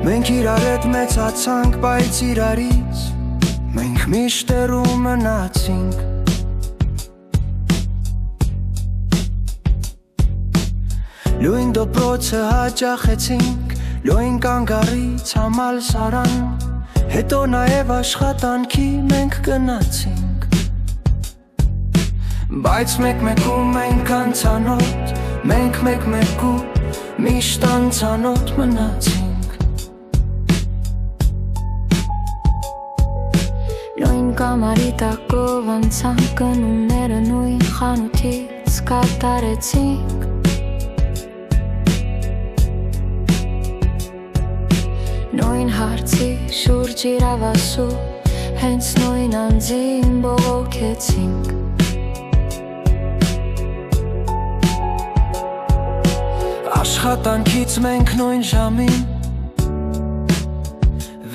Մենք իրար հետ մեծացանք, բայց իրարից մենք միշտ հեռու մնացինք Լույն դոպրոցը հաճախեցինք Լույն կանգառից համալ սարան Հետո նաև աշխատանքի մենք գնացինք Բայց մեկ-մեկու մենք անցանոտ Մենք մեկ-մեկու միշտ անցանոտ մնացինք Լույն կամարի տակով անցանք գնումները նույն խանութից կատարեցինք Նույն հարցի շուրջ իրավասու Հենց նույն անձին բողոքեցինք Աշխատանքից մենք նույն ժամին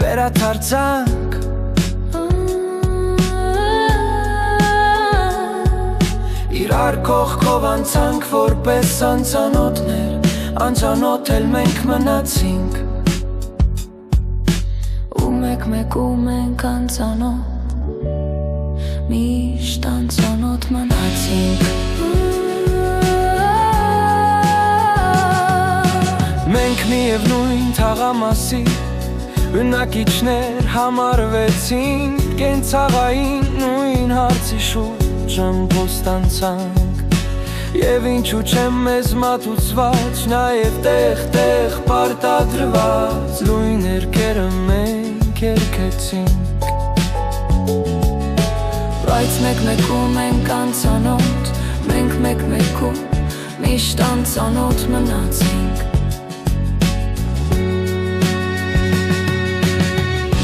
Վերադարձանք Իրար կողքով անցանք որպես անծանոթներ Անծանոթ էլ մենք մնացինք Մեկ-մեկու մենք անծանոթ Միշտ անծանոթ մնացինք Մենք միևնույն թաղամասի Բնակիչներ համարվեցինք Կենցաղային նույն հարցի շուրջ ամբոստ անցանք Եվ ինչու չեմ մեզ մատուցված Նաև տեղ-տեղ պարտադրված Լույն երկերը մենք երկեցինք Բայց մեկ-մեկու մենք անծանոթ Մենք մեկ-մեկու միշտ անծանոթ մնացինք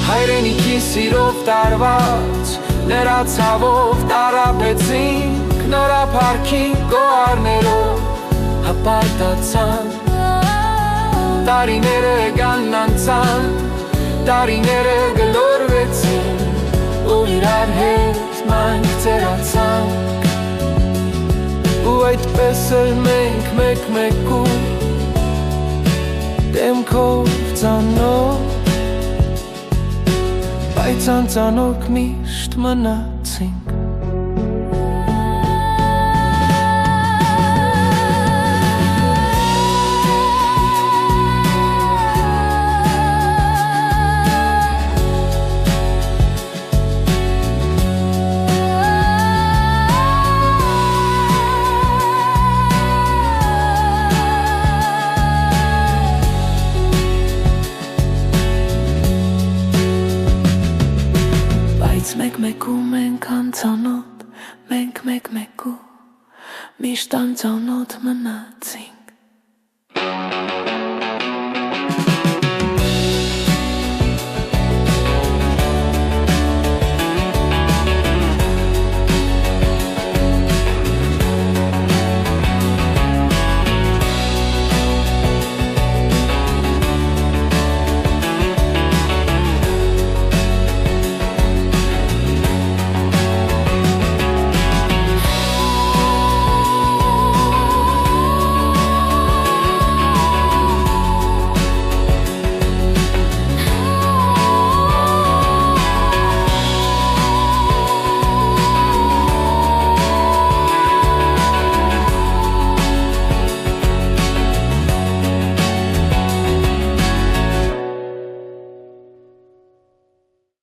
Հայրենիքի սիրով տարված Նրա ցավով տարապեցինք Նրա փառքի գոհարներով հպարտացանք Տարիները գան անցան Տարիները գլորվեցին ու իրար հետ մենք ծերացանք ու այդպես էլ մենք մեկ-մեկու դեմքով ծանոթ բայց անծանոթ միշտ մնացինք Մեկ-մեկու մենք անծանոթ, մենք մեկ-մեկու միշտ անծանոթ մնացինք